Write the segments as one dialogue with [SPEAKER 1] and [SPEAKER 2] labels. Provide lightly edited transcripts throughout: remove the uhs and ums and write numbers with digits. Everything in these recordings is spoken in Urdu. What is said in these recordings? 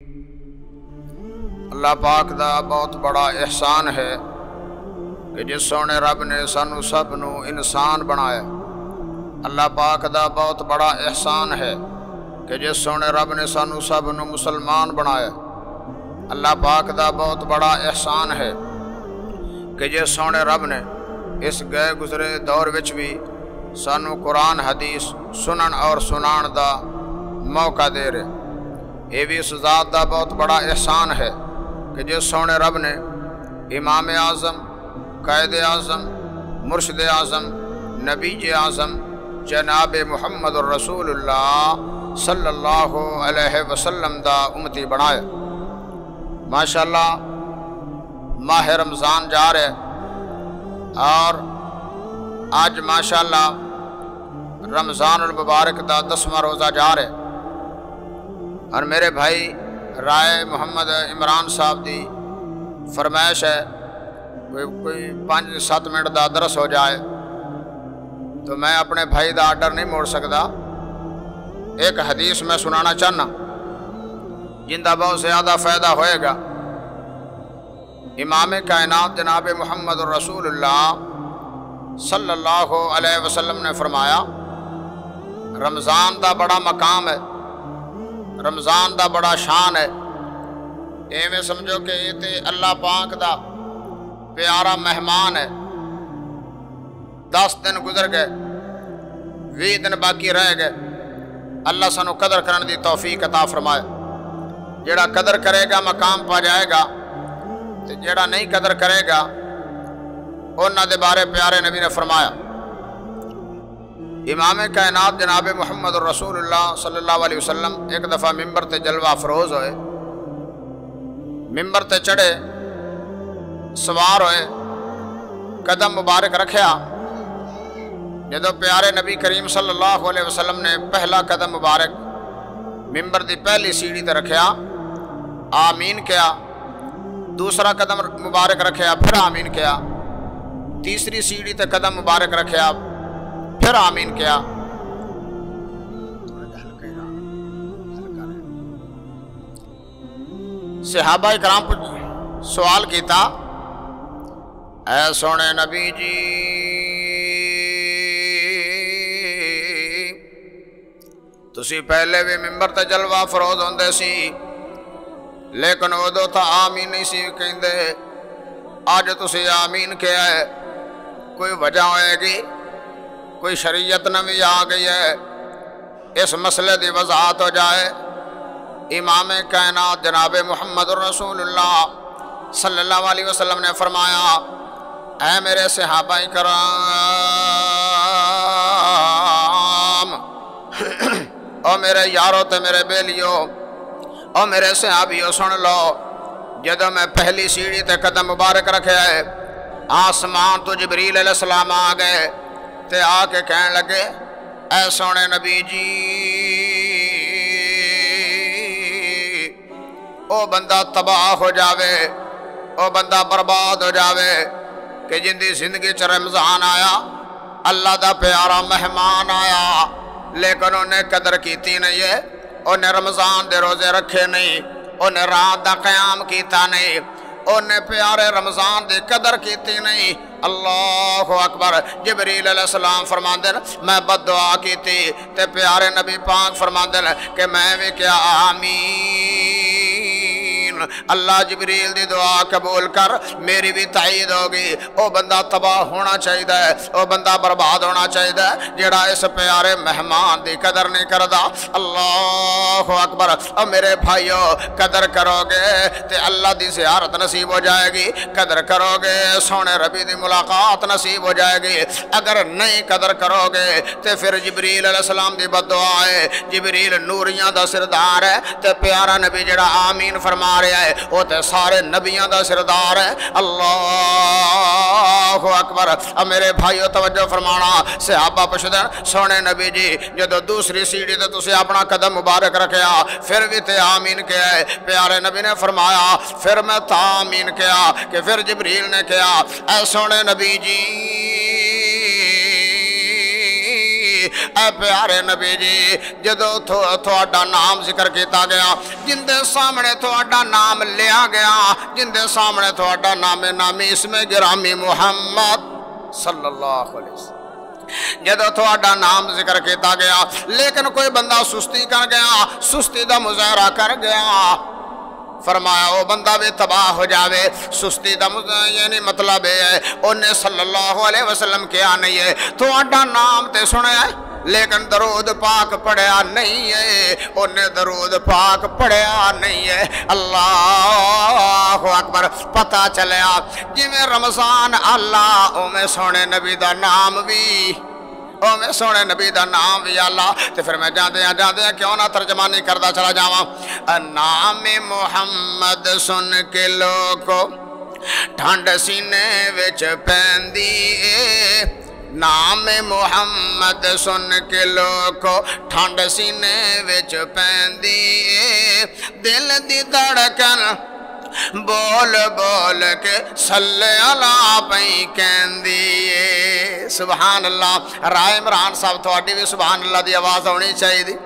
[SPEAKER 1] اللہ پاک دا بہت بڑا احسان ہے کہ جس سونے رب نے سانو سب نو انسان بنایا۔ اللہ پاک دا بہت بڑا احسان ہے کہ جس سونے رب نے سانو سب نو مسلمان بنایا۔ اللہ پاک دا بہت بڑا احسان ہے کہ جس سونے رب نے اس گئے گزرے دور وچ بھی سانو قرآن حدیث سنن اور سنان دا موقع دے رہے۔ یہ بھی اس ذات دا بہت بڑا احسان ہے کہ جس سونے رب نے امام اعظم، قائد اعظم، مرشد اعظم، نبی اعظم جناب محمد الرسول اللہ صلی اللہ علیہ وسلم دا امتی بنایا۔ ماشاءاللہ ماہ رمضان جا رہے اور آج ماشاءاللہ رمضان المبارک دا 10واں روزہ جا رہے، اور میرے بھائی رائے محمد عمران صاحب دی فرمائش ہے کوئی 5-7 منٹ دا درس ہو جائے تو میں اپنے بھائی دا آرڈر نہیں موڑ سکتا۔ ایک حدیث میں سنانا چاہنا جن دا بہت زیادہ فائدہ ہوئے گا۔ امام کائنات جناب محمد الرسول اللہ صلی اللہ علیہ وسلم نے فرمایا رمضان دا بڑا مقام ہے، رمضان دا بڑا شان ہے۔ ایویں سمجھو کہ یہ تے اللہ پاک دا پیارا مہمان ہے۔ 10 دن گزر گئے، 20 دن باقی رہ گئے۔ اللہ سانو قدر کرن دی توفیق عطا فرمائے۔ جیڑا قدر کرے گا مقام پا جائے گا، تے جیڑا نہیں قدر کرے گا انہاں دے بارے پیارے نبی نے فرمایا۔ امام کائنات جناب محمد الرسول اللہ صلی اللہ علیہ وسلم ایک دفعہ ممبر تے جلوہ افروز ہوئے، ممبر تے چڑھے، سوار ہوئے، قدم مبارک رکھیا۔ جدو پیارے نبی کریم صلی اللہ علیہ وسلم نے پہلا قدم مبارک ممبر دی پہلی سیڑھی تے رکھیا، آمین کیا، دوسرا قدم مبارک رکھیا، پھر آمین کیا، تیسری سیڑھی تے قدم مبارک رکھیا، پھر آمین کیا۔ صحابہ کرام سوال کیتا، اے سونے نبی جی تسی پہلے بھی ممبر تے جلوہ فروز ہوندے سی لیکن ادو تا آمین نہیں سی کہندے، آج تسی آمین کیا ہے، کوئی وجہ ہوئے گی؟ کوئی شریعت نوی آ گئی ہے؟ اس مسئلے دی وضاحت ہو جائے۔ امام کائنات جناب محمد الرسول اللہ صلی اللہ علیہ وسلم نے فرمایا، اے میرے صحابہ کرام، او میرے یارو تے میرے بیلیو، او میرے صحابیو سن لو، جدو میں پہلی سیڑھی تے قدم مبارک رکھے ہے، آسمان تو جبریل علیہ السلام آ گئے تے آ کے کہنے لگے، اے سونے نبی جی او بندہ تباہ ہو جاوے، او بندہ برباد ہو جاوے کہ جن دی زندگی چ رمضان آیا، اللہ دا پیارا مہمان آیا لیکن انہیں قدر کیتی نہیں ہے، انہیں رمضان دے روزے رکھے نہیں، انہیں رات دا قیام کیتا نہیں، انہیں پیارے رمضان دی قدر کیتی نہیں۔ اللہ اکبر۔ جبریل علیہ السلام فرماندے میں بد دعا کیتی تے پیارے نبی پاک فرماندے کہ میں بھی کیا آمین، اللہ جبریل دی دعا قبول کر، میری بھی تائید ہوگی۔ او بندہ تباہ ہونا چاہیے، او بندہ برباد ہونا چاہیے جڑا اس پیارے مہمان دی قدر نہیں کردا۔ اللہ اکبر۔ او میرے بھائیو قدر کرو گے تے اللہ دی زیارت نصیب ہو جائے گی، قدر کرو گے سونے ربی دی ملاقات نصیب ہو جائے گی۔ اگر نہیں قدر کرو گے تے پھر جبریل علیہ السلام دی بد دعا ہے، جبریل نوریاں دا سردار ہے تے پیارا نبی جڑا آمین فرما رہا ہے وہ تے سارے نبیاں دا سردار ہے۔ اللہ اکبر۔ اب میرے بھائیو توجہ فرمانا، صحابہ پوچھدے سونے نبی جی جدو دوسری سیڑھی تے تسی اپنا قدم مبارک رکھیا پھر بھی تے آمین کیا ہے؟ پیارے نبی نے فرمایا پھر میں تا آمین کیا کہ پھر جبریل نے کیا، اے سونے نبی جی اے پیارے نبی جی جدو تھوڑا نام ذکر کیتا گیا جن دے سامنے تھوڑا نام لیا گیا جن دے سامنے تھوڑا نامی اسم گرامی محمد صلی اللہ علیہ وسلم جدو تھوڑا نام ذکر کیتا گیا لیکن کوئی بندہ سستی کر گیا سستی دا مظاہرہ کر گیا فرمایا وہ بندہ بھی تباہ ہو جاوے سستی دا یعنی مطلب ہے انہیں صلی اللہ علیہ وسلم کیا نہیں ہے تھوڑا نام تے سنے ہے لیکن درود پاک پڑھیا نہیں ہے انہیں درود پاک پڑھیا نہیں ہے اللہ اکبر پتہ چلیا جی میں رمضان اللہ او میں سونے نبی دا نام بھی او میں سونے نبی دا نام بھی اللہ تے پھر میں جاندے ہیں کیوں نہ ترجمانی کردہ چلا جاواں نام محمد سن کے لوگو ٹھنڈ سینے وچ پیندی اے نام محمد سن کے لوگو ٹھنڈ سینے وچ پیندی اے دل دی دھڑکن بول بول کے صلی اللہ پئی کہندی سبحان اللہ رائے عمران صاحب تھوڑی بھی سبحان اللہ دی آواز ہونی چاہیے دی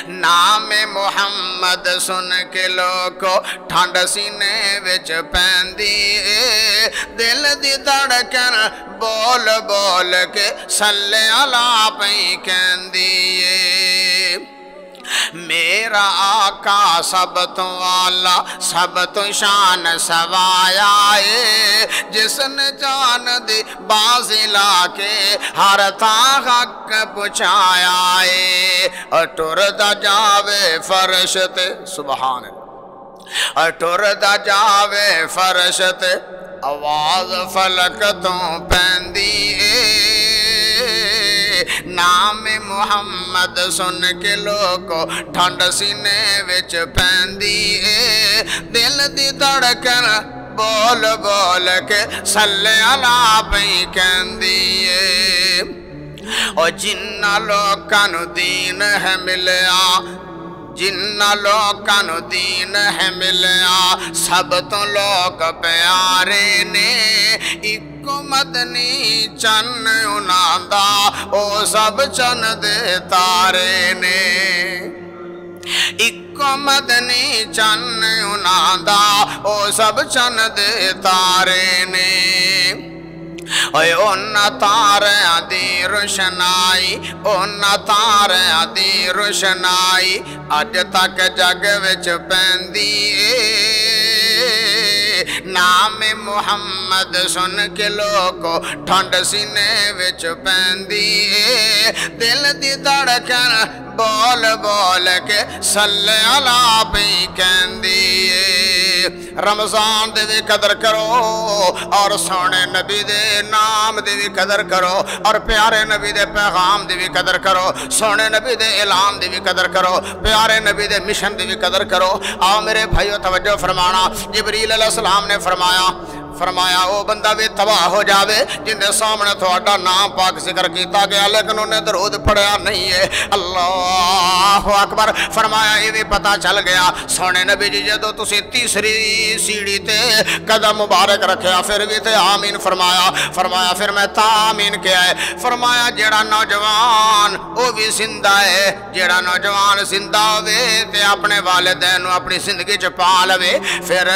[SPEAKER 1] نام محمد سن کے لوگو ٹھنڈ سینے وچ پیندی دل دی دھڑکن بول بول کے صلی اللہ پئی کہندی میرا آقا سب تو والا سب تو شان سوایا ہے جس نے جان دی بازی لا کے ہر تھا حق پہنچایا ہے اور ٹردا جاوے فرش تے سبحان اللہ اور ٹردا جاوے فرش تے آواز فلک تو پیندی نام محمد سن کے لوگو ٹھنڈ سینے وچ پیندی دل دی دھڑکن بول بول کے صلی اللہ پئی کہندی او جنہ لوکاں نو دین ہے ملیا جنہ لوکاں نو دین ہے ملیا سب تو لوگ پیارے نے کو مدنی چن اناندا او سب چن دے تارے نے اکو مدنی چن اناندا او سب چن دے تارے نے اے اُن تاریاں دی روشنائی اُن تاریاں دی روشنائی اج تک جگ وچ پیندی نام محمد سن کے لوگو ٹھنڈ سینے وچ پیندی دل دی دھڑکن بول بول کے صلی اللہ پئی کہندی رمضان دے بھی قدر کرو اور سونے نبی دے نام دے بھی قدر کرو اور پیارے نبی دے پیغام دے بھی قدر کرو سونے نبی دے اعلان دے بھی قدر کرو پیارے نبی دے مشن دے بھی قدر کرو آؤ میرے بھائیو توجہ فرمانا جبریل علیہ السلام نے فرمایا او بندہ بھی تباہ ہو جاوے جن دے سامنے تھوڑا نام پاک ذکر کیتا گیا لیکن انہیں درود پڑھیا نہیں ہے اللہ اکبر فرمایا یہ بھی پتا چل گیا سونے نبی جی جدو تسی تیسری سیڑھی تے قدم مبارک رکھیا پھر بھی تے آمین فرمایا پھر میں تا آمین کیا ہے فرمایا جیڑا نوجوان وہ بھی زندہ ہے جیڑا نوجوان زندہ ہوئے تے اپنے والدین اپنی زندگی چ پا لوے پھر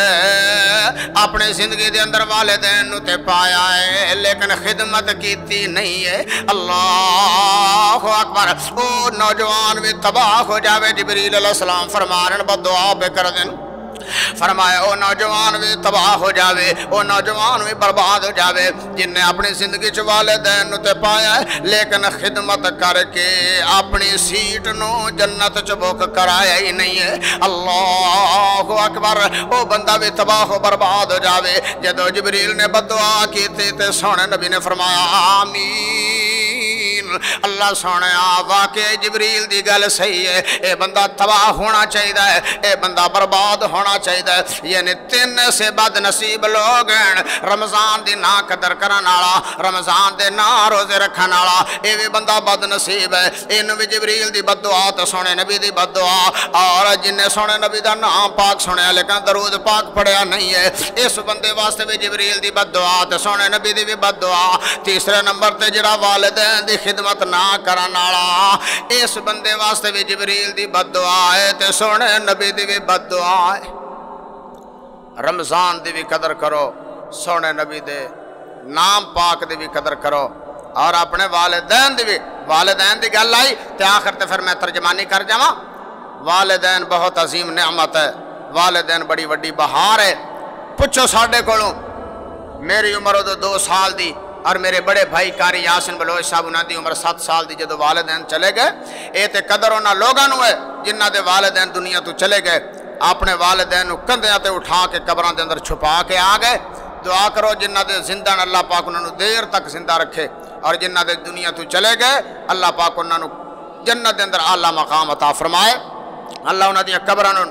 [SPEAKER 1] اپنے زندگی دے اندر والدین تے پایا ہے لیکن خدمت کیتی نہیں ہے اللہ اکبر او نوجوان بھی تباہ ہو جاوے جبریل علیہ السلام فرمارن بدعا بے کر دن فرمایا او نوجوان بھی تباہ ہو جاوے او نوجوان بھی برباد ہو جاوے جن نے اپنی زندگی چ والدین تے پایا ہے لیکن خدمت کر کے اپنی سیٹ نو جنت چ بک کرایا ہی نہیں ہے اللہ اکبر او بندہ بھی تباہ ہو برباد ہو جاوے جدو جبریل نے بدعا کی تے سونے نبی نے فرمایا آمین اللہ سونے واقعی جبریل دی گل صحیح ہے اے بندہ تباہ ہونا چاہیے ہے اے بندہ برباد ہونا چاہیے یعنی تین سے بد نصیب لوگ ہیں رمضان دی نا قدر کرن والا رمضان دے نا روزے رکھن والا اے بھی بندہ بد نصیب ہے اینو بھی جبریل دی بد دعا تے سونے نبی دی بد دعا اور جن نے سونے نبی دا نام پاک سنیا لیکن درود پاک پڑھیا نہیں ہے اس بندے واسطے بھی جبریل دی بد دعا تے سونے نبی دی بھی بد دعا تیسرے نمبر تے جڑا والدین دی خدمت خدمت نہ کرن والا اس بندے واسطے بھی جبریل دی بد دعا ہے تے سونے نبی دی بھی بد دعا ہے۔ رمضان دی بھی قدر کرو، سونے نبی دے نام پاک دی بھی قدر کرو، اور اپنے والدین دی بھی، والدین دی گل آئی تے آخر تے پھر میں ترجمانی کر جاواں۔ والدین بہت عظیم نعمت ہے، والدین بڑی وڈی بہار ہے۔ پوچھو ساڈے کولوں، میری عمر ادو 2 سال دی اور میرے بڑے بھائی قاری یاسین بلوچ صاحب انہاں دی عمر 7 سال دی جدو والدین چلے گئے، اے تے قدر انہاں لوگاں نوں ہے جنہاں دے والدین دنیا تو چلے گئے، اپنے والدین نوں کندھیاں تے اٹھا کے قبراں دے اندر چھپا کے آ گئے۔ دعا کرو جنہاں دے زندہ اللہ پاک انہاں نوں دیر تک زندہ رکھے، اور جنہاں دے دنیا تو چلے گئے اللہ پاک انہاں نوں جنت دے اندر اعلیٰ مقام عطا فرمائے، اللہ انہاں دی قبراں نوں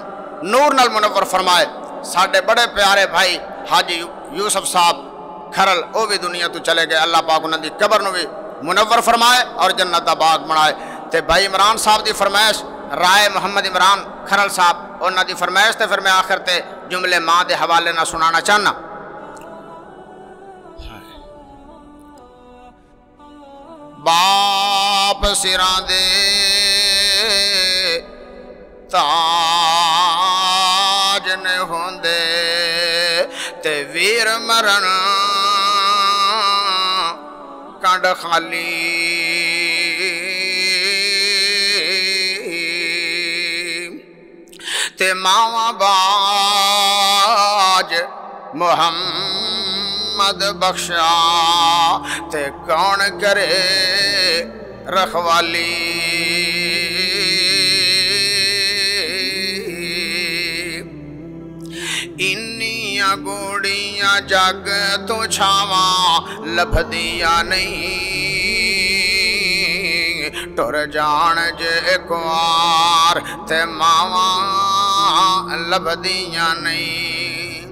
[SPEAKER 1] نور نال منور فرمائے۔ ساڈے بڑے پیارے بھائی حاجی یوسف صاحب کھرل وہ بھی دنیا تو چلے گئے، اللہ پاک انہاں دی قبر نوں بھی منور فرمائے اور جنت دا باغ بنائے۔ تے بھائی عمران صاحب دی فرمائش، رائے محمد عمران کھرل صاحب انہاں دی فرمائش تے پھر میں آخر تے جملے ماں دے حوالے نہ سنانا چاہنا۔ باپ سراں دے تاج نے ہوندے تے ویر مرن کنڈ خالی، تے ماواں باج محمد بخشا تے کون کرے رکھوالی، انیاں گوڑیاں جگ تو چھاواں لبھدیاں نہیں، ٹر جان جے ایک وار تے ماواں لبھدیاں نہیں،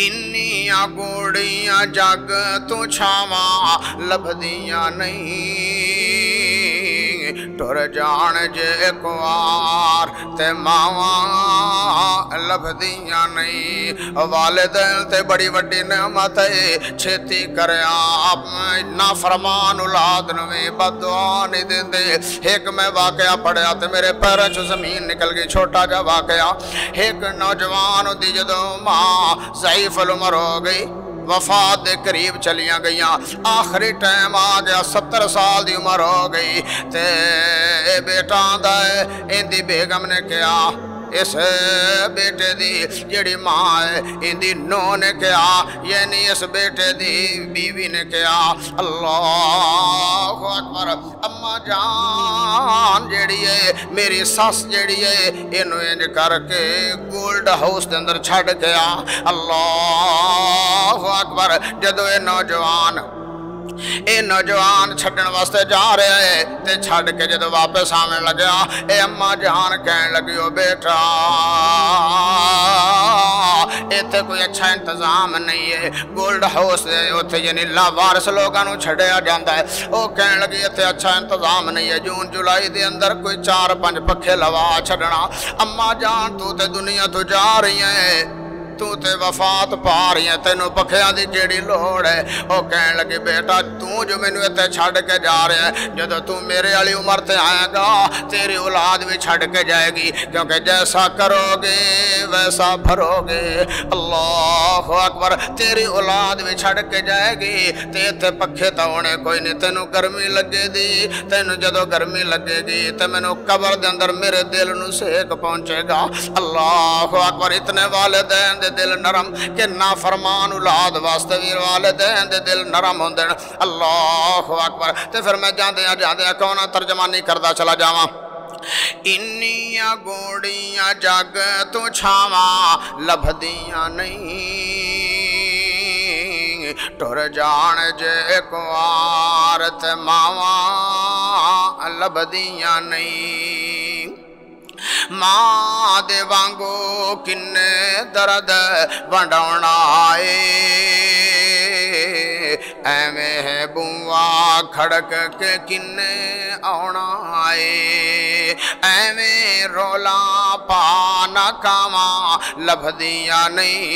[SPEAKER 1] انیاں گوڑیاں جگ تو چھاواں لبھدیاں نہیں، ٹر جان جے ایک وار تے ماواں لبھدیاں نہیں۔ والدین تے بڑی وڈی نعمت ہے، چھتی کریا آپ نافرمان اولاد نوں بد دعا نہیں دیندے۔ ایک میں واقعہ پڑھیا تے میرے پیراں چوں زمین نکل گئی، چھوٹا جا واقعہ۔ ایک نوجوان دی جدوں ماں ضعیف العمر ہو گئی، وفات دے قریب چلیاں گئیاں، آخری ٹائم آ گیا، 70 سال دی عمر ہو گئی، تے بیٹا آندا ہے اندی بیگم نے کہا، اس بیٹے دی جڑی ماں ہے اندی نو نے کہا، یعنی اس بیٹے دی بیوی نے کہا، اللہ اکبر، اما جان جڑی ہے میری ساس جڑی ہے انہوں انج کر کے گولڈ ہاؤس دے اندر چھڑ گیا۔ اللہ اکبر، جدو اے نوجوان چھڑن واسطے جا رہے ہے تے چھڑ کے جدو واپس آنے لگیا، اے اما جان کہنے لگی، او بیٹا ایتھے کوئی اچھا انتظام نہیں ہے، گولڈ ہاؤس اوتھے یعنی لاوارث لوگاں نوں چھڑیا جاندا ہے۔ او کہنے لگی ایتھے اچھا انتظام نہیں ہے، جون جولائی دے اندر کوئی 4-5 پکھے لوا چھڑنا۔ اما جان تو تے دنیا تو جا رہی ہے، تو تے وفات پا رہی ہے، تینوں پکھیاں دی کیڑی لوڑ ہے؟ او کہنے لگے، بیٹا تو جو مینوں ایتھے چھڈ کے جا رہا ہے، جدو تو میرے والی عمر تے آئے گا تیری اولاد بھی چھڈ کے جائے گی، کیونکہ جیسا کرو گے ویسا بھرو گے۔ اللہ اکبر، تیری اولاد بھی چھڈ کے جائے گی تے ایتھے پکھے تا ہونے کوئی نہیں، تینوں گرمی لگے دی، تینوں جدو گرمی لگے گی تے مینوں قبر دے اندر میرے دل نوں سیک پہنچے گا۔ اللہ اکبر، اتنے والدین دے دل نرم کہ نافرمان اولاد واسطے بھی والدین دے دل نرم ہوندے۔ اللہ اکبر، تے پھر میں جاندیاں کون ترجمانی کردا چلا جاواں۔ انیاں گوڑیاں جگ تو چھاواں لبھدیاں نہیں، ٹر جان جے ایک وار تے ماواں لبھدیاں نہیں۔ ماں دے وانگو کنے درد ونڈونا آئے، ایویں ہے بوا کھڑک کے کنے آنا آئے، ایویں رولا پا نہ کاواں لبھدیاں نہیں۔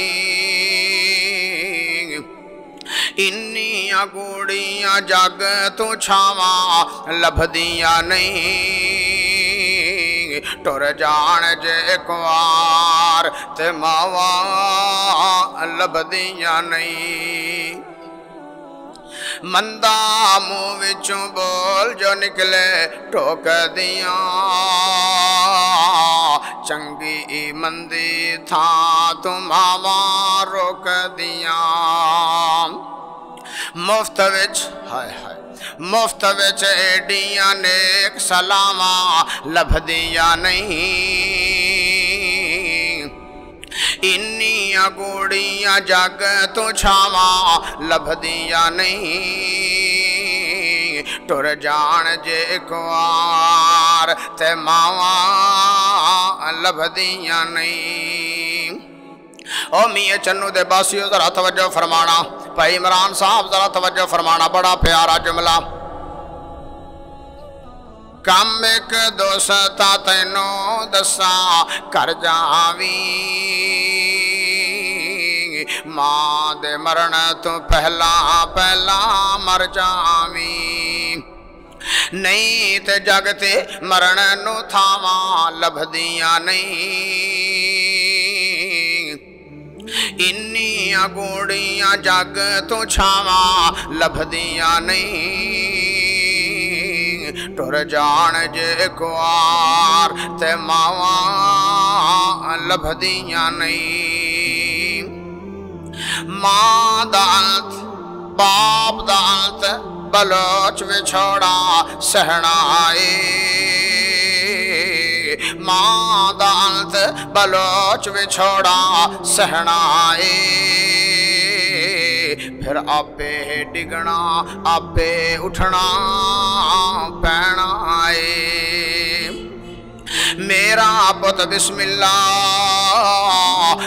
[SPEAKER 1] انی انیاں گوڑیاں جگ تو چھاواں لبھدیاں نہیں ٹر جان جے ایک وار تے ماواں لبھدیاں نہیں مندہ منہ وچوں بول جو نکلے ٹوک دیاں چنگی مندی تھاں تمہاواں روک دیاں مفت وچ مفت وچ ایڈیاں نیک سلاواں لبھدیاں نہیں انیاں گوڑیاں جگ تو چھاواں لبھدیاں نہیں ٹر جان جے ایک وار تے ماواں لبھدیاں نہیں او میاں چنو دے باسیو ذرا توجہ فرمانا بھائی عمران صاحب ذرا توجہ فرمانا بڑا پیارا جملہ کم ایک دوستا تینوں دساں کر جاویں ماں دے مرن تو پہلا مر جاویں نہیں تے جگ تے مرن نو تھاواں لبھدیاں نہیں انیاں گوڑیاں جگ تو چھاواں لبھدیاں نہیں ٹر جان جے ایک وار تے ماواں لبھدیاں نہیں ماں دانت باپ دانت بلوچ وچھوڑا سہنا اے ماں دانت بلوچ وچھوڑا سہنا اے پھر آپے ڈگنا آپے اٹھنا پینا اے میرا پت بسم اللہ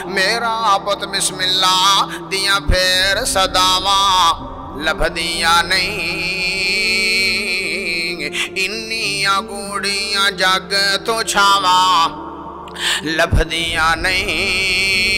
[SPEAKER 1] میرا پت بسم اللہ دیاں پھر صداواں لبھدیاں نہیں انیاں گوڑیاں جگ تو چھاواں لبھدیاں نہیں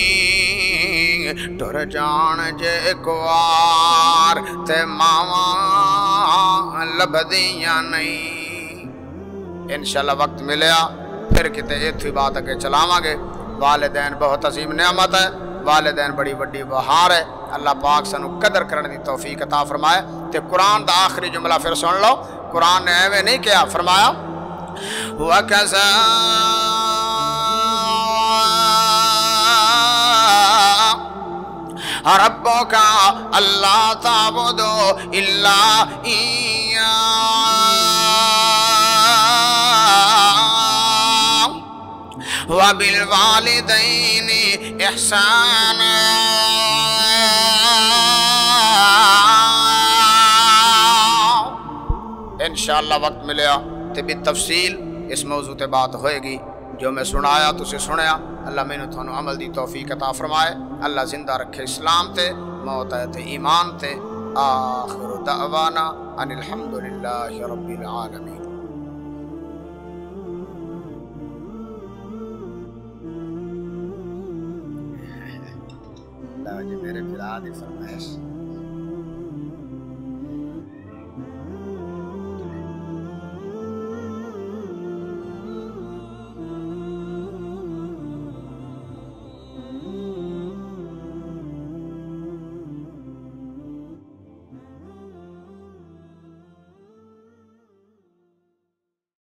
[SPEAKER 1] ٹر جان جے ایک وار تے ماواں لبھدیاں نہیں انشاءاللہ وقت ملیا پھر کتے ایتھی بات اگے چلاواں گے والدین بہت عظیم نعمت ہے والدین بڑی وڈی بہار ہے اللہ پاک سانو قدر کرنے دی توفیق عطا فرمائے تے قرآن دا آخری جملہ پھر سن لو قرآن نے ایویں نہیں کیا فرمایا وَكَذَا رَبُّكَ أَلَّا تَعْبُدُوا إِلَّا إِيَّاهُ وَبِالْوَالِدَيْنِ إِحْسَانًا انشاءاللہ وقت ملیا تے بالتفصیل اس موضوع تے بات ہوئے گی جو میں سنایا تسے سنیا اللہ میں نے تھانو عمل دی توفیق عطا فرمائے اللہ زندہ رکھے اسلام تے موت تے ایمان تے آخر دعوانا ان الحمدللہ رب العالمین اللہ جی میرے بلاد فرمائش